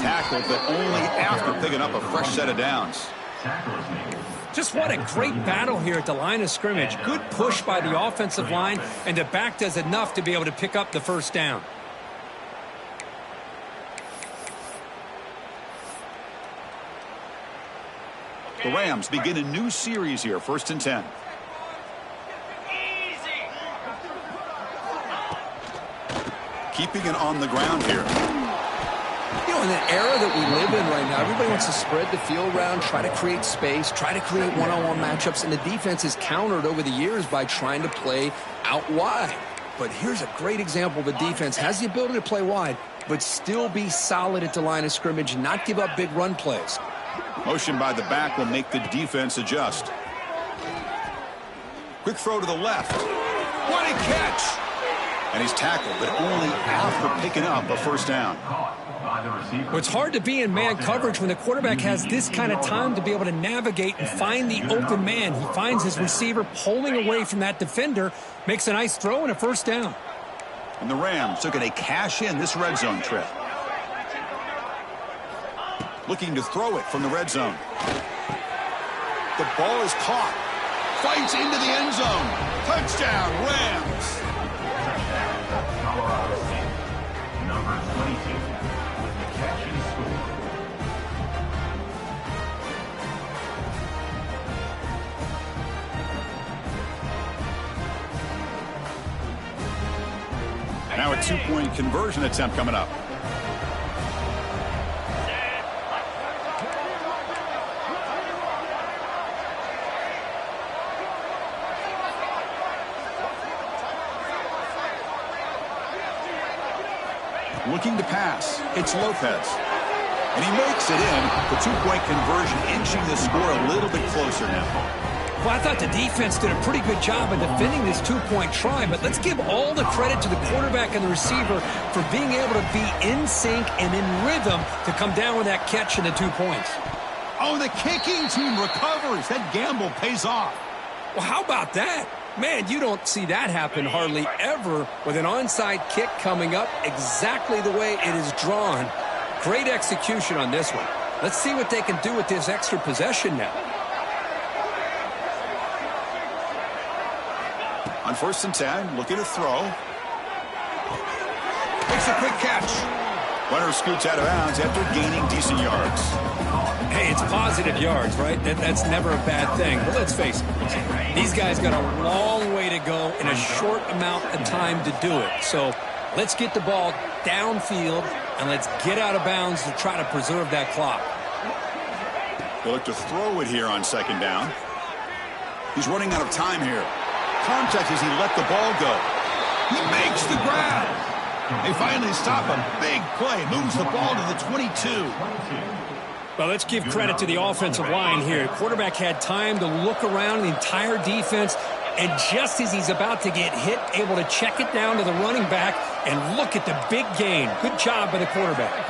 Tackled, but only after picking up a fresh set of downs. Tackle is made. Just what a great battle here at the line of scrimmage. Good push by the offensive line, and the back does enough to be able to pick up the 1st down. The Rams begin a new series here, 1st and 10. Easy. Keeping it on the ground here. You know, in the era that we live in right now, everybody wants to spread the field around, try to create space, try to create one-on-one matchups, and the defense is countered over the years by trying to play out wide. But here's a great example. The defense has the ability to play wide, but still be solid at the line of scrimmage and not give up big run plays. Motion by the back will make the defense adjust. Quick throw to the left. What a catch! And he's tackled, but only after picking up a 1st down. Well, it's hard to be in man coverage when the quarterback has this kind of time to be able to navigate and find the open man. He finds his receiver pulling away from that defender, makes a nice throw and a 1st down. And the Rams looking to cash in this red zone trip. Looking to throw it from the red zone. The ball is caught. Fights into the end zone. Touchdown, Rams. Colorado State. Number 22 with the catch and score. Now a two-point conversion attempt coming up. Looking to pass. It's Lopez. And he makes it in. The two-point conversion inching the score a little bit closer now. Well, I thought the defense did a pretty good job of defending this two-point try, but let's give all the credit to the quarterback and the receiver for being able to be in sync and in rhythm to come down with that catch and the 2 points. Oh, the kicking team recovers. That gamble pays off. Well, how about that? Man, you don't see that happen hardly ever with an onside kick coming up exactly the way it is drawn. Great execution on this one. Let's see what they can do with this extra possession now. On 1st and 10, looking to throw. Makes a quick catch. Runner scoots out of bounds after gaining decent yards. Hey, it's positive yards, right? That's never a bad thing. But let's face it, these guys got a long way to go in a short amount of time to do it. So let's get the ball downfield and let's get out of bounds to try to preserve that clock. They'll look to throw it here on 2nd down. He's running out of time here. Contact as he let the ball go. He makes the grab. They finally stop him. Big play. Moves the ball to the 22. Well, let's give credit to the offensive line here. Quarterback had time to look around the entire defense, and just as he's about to get hit, able to check it down to the running back, and look at the big gain. Good job by the quarterback.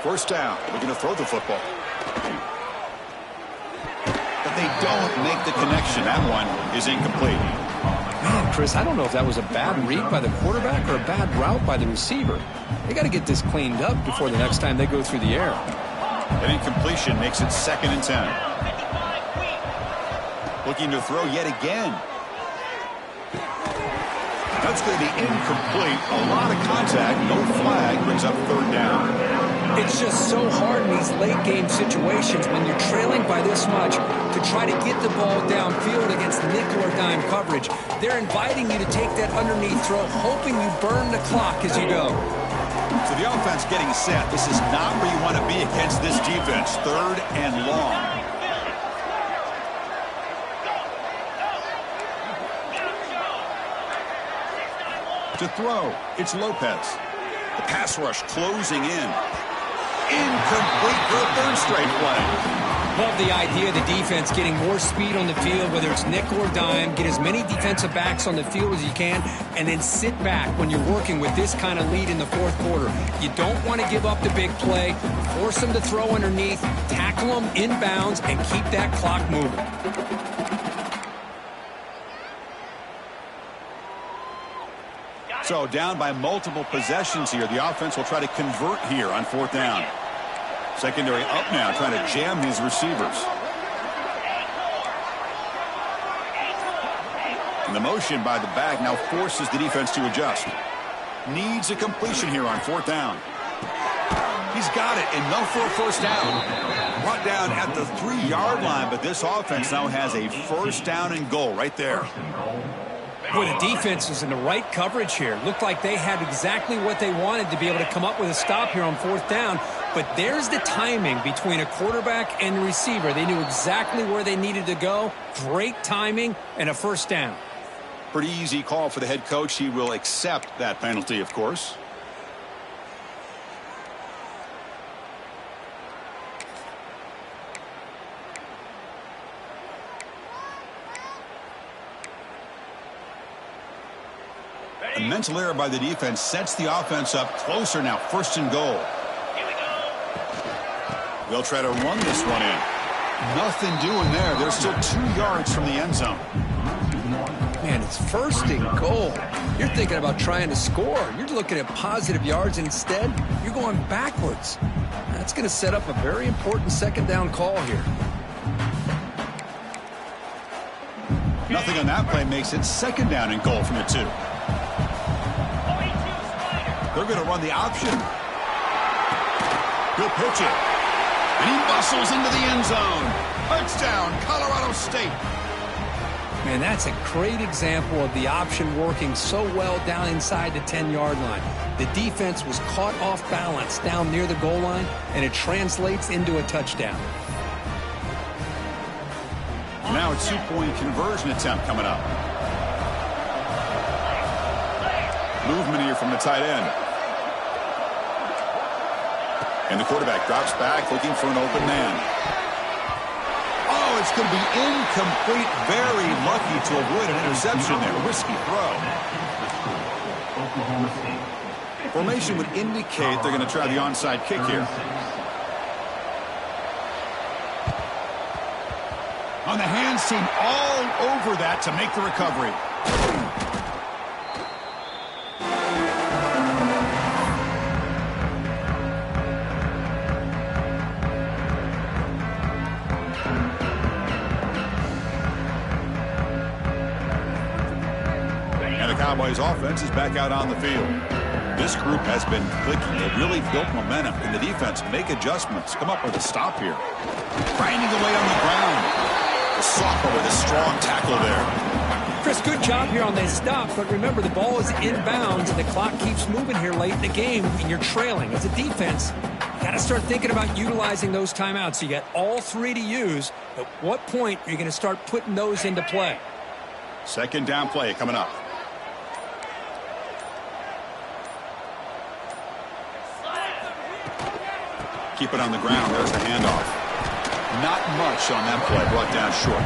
1st down. Looking to throw the football. But they don't make the connection. That one is incomplete. Man, Chris, I don't know if that was a bad read by the quarterback or a bad route by the receiver. They got to get this cleaned up before the next time they go through the air. An incompletion makes it 2nd and 10. Looking to throw yet again. That's going to be incomplete. A lot of contact. No flag. Brings up 3rd down. It's just so hard in these late game situations when you're trailing by this much to try to get the ball downfield against nickel or dime coverage. They're inviting you to take that underneath throw, hoping you burn the clock as you go. So the offense getting set. This is not where you want to be against this defense. 3rd and long. To throw, it's Lopez. The pass rush closing in. Incomplete for a 3rd straight play. Love the idea of the defense getting more speed on the field, whether it's nickel or dime. Get as many defensive backs on the field as you can, and then sit back when you're working with this kind of lead in the 4th quarter. You don't want to give up the big play. Force them to throw underneath, tackle them inbounds, and keep that clock moving. So down by multiple possessions here. The offense will try to convert here on 4th down. Secondary up now, trying to jam his receivers. And the motion by the back now forces the defense to adjust. Needs a completion here on 4th down. He's got it, enough for a 1st down. Brought down at the 3-yard line, but this offense now has a 1st down and goal right there. Boy, the defense is in the right coverage here. Looked like they had exactly what they wanted to be able to come up with a stop here on 4th down. But there's the timing between a quarterback and the receiver. They knew exactly where they needed to go. Great timing and a 1st down. Pretty easy call for the head coach. He will accept that penalty, of course. A mental error by the defense sets the offense up closer now. 1st and goal. Here we go. They'll try to run this one in. Nothing doing there. They're still 2 yards from the end zone. Man, it's 1st and goal. You're thinking about trying to score. You're looking at positive yards. Instead, you're going backwards. That's going to set up a very important 2nd down call here. Nothing on that play makes it 2nd down and goal from the 2. They're going to run the option. He'll pitch it. And he muscles into the end zone. Touchdown, Colorado State. Man, that's a great example of the option working so well down inside the 10-yard line. The defense was caught off balance down near the goal line, and it translates into a touchdown. Now a two-point conversion attempt coming up. Movement here from the tight end. And the quarterback drops back looking for an open man. Oh, it's going to be incomplete. Very lucky to avoid an interception there. Risky throw. Oklahoma State. Formation would indicate they're going to try the onside kick here. On the hands team all over that to make the recovery. Cowboys offense is back out on the field. This group has been clicking. They've really built momentum. Can the defense make adjustments? Come up with a stop here. Grinding away on the ground. The sophomore with a strong tackle there. Chris, good job here on this stop, but remember the ball is inbounds and the clock keeps moving here late in the game and you're trailing. As a defense, you got to start thinking about utilizing those timeouts. You got all three to use. At what point are you going to start putting those into play? Second down play coming up. Keep it on the ground. There's the handoff. Not much on that play. Brought down short.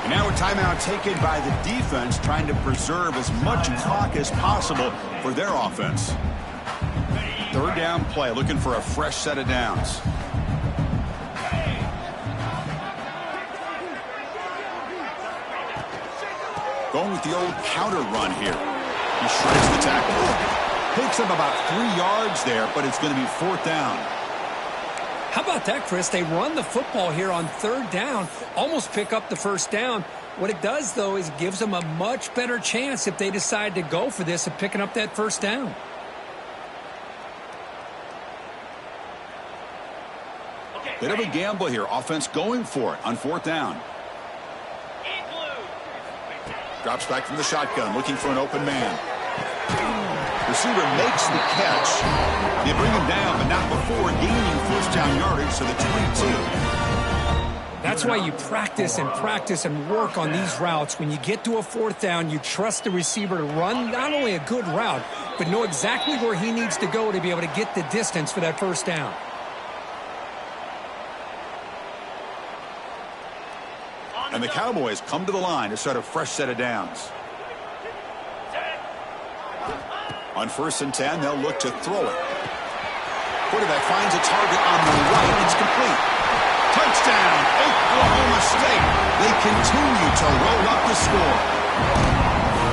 And now a timeout taken by the defense, trying to preserve as much clock as possible for their offense. Third down play, looking for a fresh set of downs. Going with the old counter run here. He shreds the tackle. Picks up about 3 yards there, but it's going to be fourth down. How about that, Chris? They run the football here on third down, almost pick up the first down. What it does, though, is gives them a much better chance if they decide to go for this of picking up that first down. Bit of a gamble here. Offense going for it on fourth down. Drops back from the shotgun, looking for an open man. Receiver makes the catch. They bring him down, but not before gaining first down yardage to the 22. That's why you practice and work on these routes. When you get to a fourth down, you trust the receiver to run not only a good route, but know exactly where he needs to go to be able to get the distance for that first down. And the Cowboys come to the line to start a fresh set of downs. On 1st and 10, they'll look to throw it. Quarterback finds a target on the right. It's complete. Touchdown, Oklahoma State. They continue to roll up the score.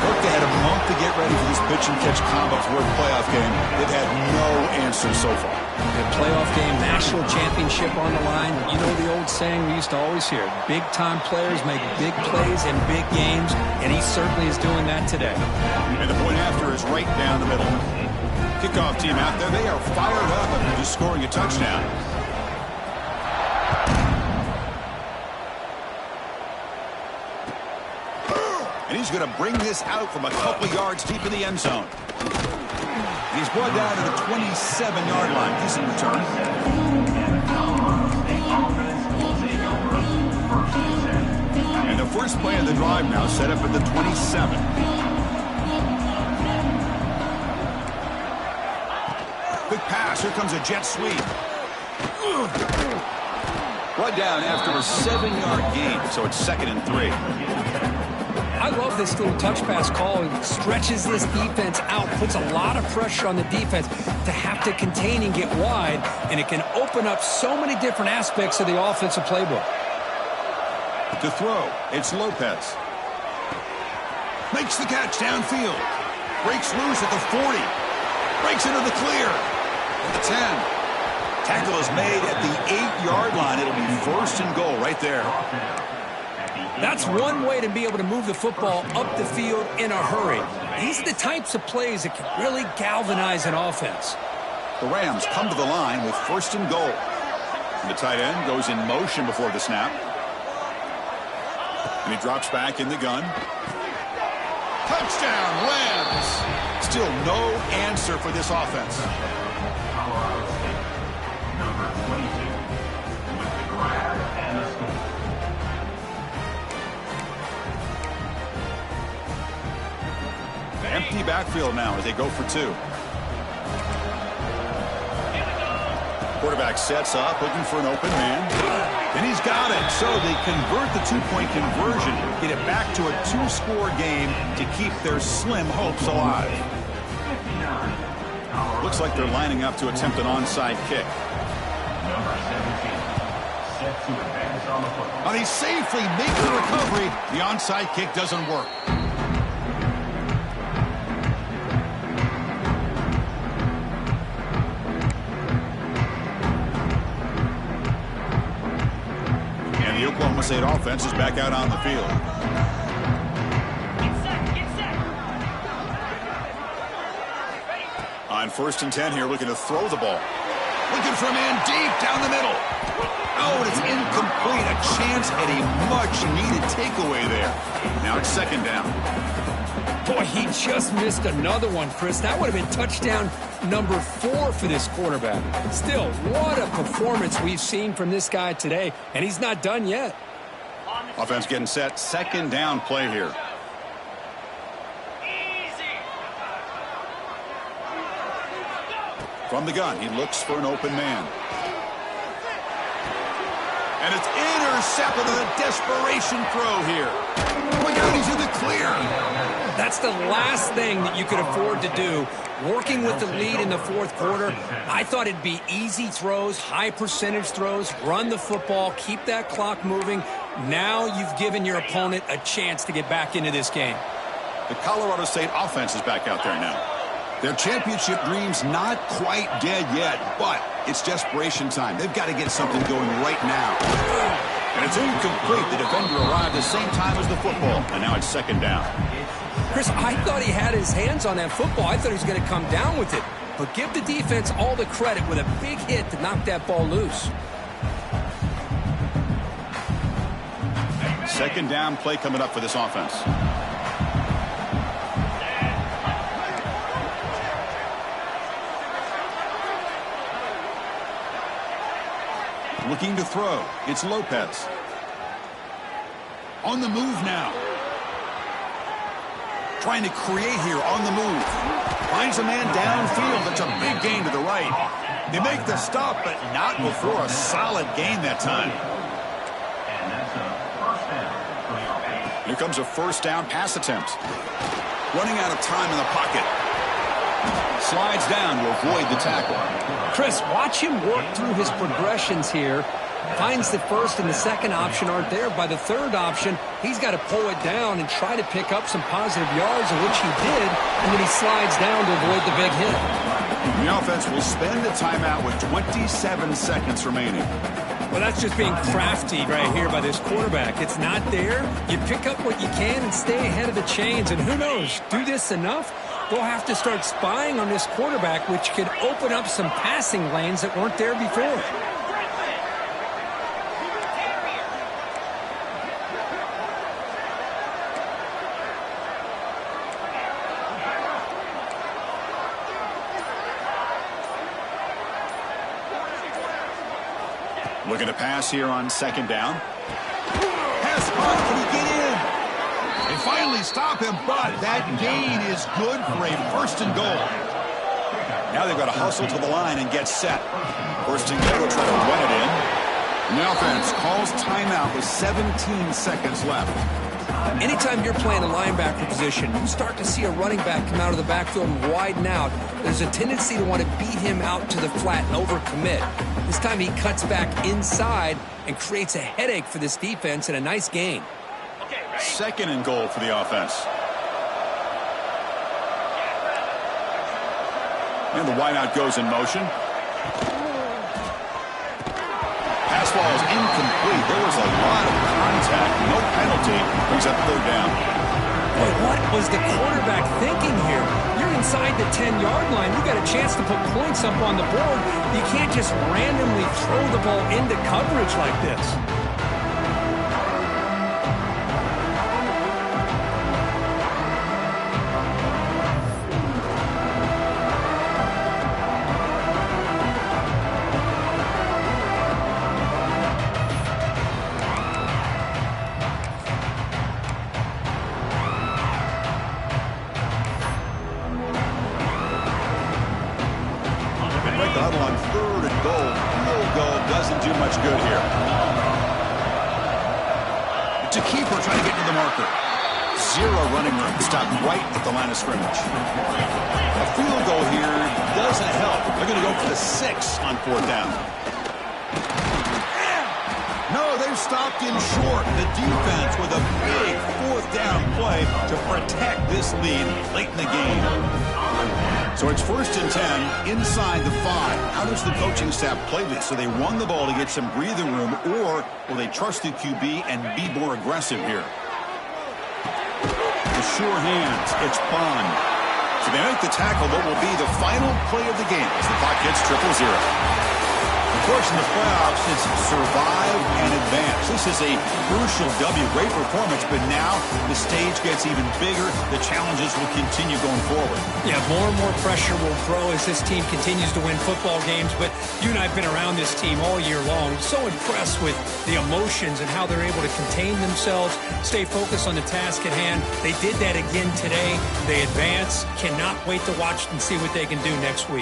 Look, they had a month to get ready for this pitch and catch combo for a playoff game. They've had no answer so far. The playoff game, national championship on the line. You know the old saying we used to always hear, big-time players make big plays in big games, and he certainly is doing that today. And the point after is right down the middle. Kickoff team out there, they are fired up after just scoring a touchdown. And he's going to bring this out from a couple yards deep in the end zone. He's brought down to the 27-yard line. Decent return. And the first play of the drive now set up at the 27. Quick pass. Here comes a jet sweep. Brought down after a 7-yard gain, so it's 2nd and 3. I love this little touch pass call. It stretches this defense out, puts a lot of pressure on the defense to have to contain and get wide, and it can open up so many different aspects of the offensive playbook. To throw, it's Lopez. Makes the catch downfield. Breaks loose at the 40. Breaks into the clear. At the 10. Tackle is made at the 8-yard line. It'll be 1st and goal right there. That's one way to be able to move the football up the field in a hurry. These are the types of plays that can really galvanize an offense. The Rams come to the line with 1st and goal. And the tight end goes in motion before the snap. And he drops back in the gun. Touchdown, Rams. Still no answer for this offense. Colorado State, number 22, with the grab and the score. Empty backfield now as they go for two. Quarterback sets up, looking for an open man. And he's got it. So they convert the two-point conversion, get it back to a two-score game to keep their slim hopes alive. Looks like they're lining up to attempt an onside kick. Number 17, set to advance on the football. Now they safely make the recovery. The onside kick doesn't work. The Oklahoma State offense is back out on the field. Get set, get set. Ready. On 1st and 10 here, looking to throw the ball. Looking for a man deep down the middle. Oh, and it's incomplete. A chance at a much-needed takeaway there. Now it's 2nd down. Boy, he just missed another one, Chris. That would have been touchdown number 4 for this quarterback. Still, what a performance we've seen from this guy today, and he's not done yet. Offense getting set. 2nd down play here. Easy. From the gun, he looks for an open man. And it's intercepted on a desperation throw here. Look out, he's in the clear. That's the last thing that you could afford to do. Working with the lead in the 4th quarter, I thought it'd be easy throws, high percentage throws, run the football, keep that clock moving. Now you've given your opponent a chance to get back into this game. The Colorado State offense is back out there now. Their championship dream's not quite dead yet, but it's desperation time. They've got to get something going right now. And it's incomplete. The defender arrived the same time as the football, and now it's 2nd down. Chris, I thought he had his hands on that football. I thought he was going to come down with it. But give the defense all the credit with a big hit to knock that ball loose. 2nd down play coming up for this offense. Looking to throw. It's Lopez. On the move now. Trying to create here on the move. Finds a man downfield. That's a big gain to the right. They make the stop, but not before a solid gain that time. And that's a 1st down for the offense. Here comes a 1st down pass attempt. Running out of time in the pocket. Slides down to avoid the tackle. Chris, watch him work through his progressions here. Finds the 1st and the 2nd option aren't there. By the 3rd option, he's got to pull it down and try to pick up some positive yards, of which he did, and then he slides down to avoid the big hit. The offense will spend the timeout with 27 seconds remaining. Well, that's just being crafty right here by this quarterback. It's not there. You pick up what you can and stay ahead of the chains, and who knows, do this enough, they'll have to start spying on this quarterback, which could open up some passing lanes that weren't there before. Looking to pass here on 2nd down. Pass caught. Can he get in? They finally stop him, but that gain is good for a 1st and goal. Now they've got to hustle to the line and get set. 1st and goal, try to run it in. And the offense calls timeout with 17 seconds left. Anytime you're playing a linebacker position, you start to see a running back come out of the backfield and widen out. There's a tendency to want to beat him out to the flat and overcommit. This time he cuts back inside and creates a headache for this defense and a nice gain. Okay, ready? 2nd and goal for the offense. And the wideout goes in motion. Pass ball is incomplete. There was a lot of contact. No penalty. Brings up 3rd down. Boy, what was the quarterback thinking here? You're inside the 10-yard line. You got a chance to put points up on the board. You can't just randomly throw the ball into coverage like this. doesn't do much good here. It's a keeper trying to get to the marker. Zero running room. Stopped right at the line of scrimmage. A field goal here doesn't help. They're going to go for the 6 on 4th down. No, they've stopped him short. The defense with a big 4th down play to protect this lead late in the game. So it's 1st and 10 inside the 5. How does the coaching staff play this? So they run the ball to get some breathing room, or will they trust the QB and be more aggressive here? The sure hands. It's Bond. So they make the tackle, what will be the final play of the game as the clock hits 0-0. Of course, in the playoffs, it's survive and advance. This is a crucial W. Great performance, but now the stage gets even bigger. The challenges will continue going forward. Yeah, more and more pressure will grow as this team continues to win football games. But you and I have been around this team all year long. So impressed with the emotions and how they're able to contain themselves, stay focused on the task at hand. They did that again today. They advance. Cannot wait to watch and see what they can do next week.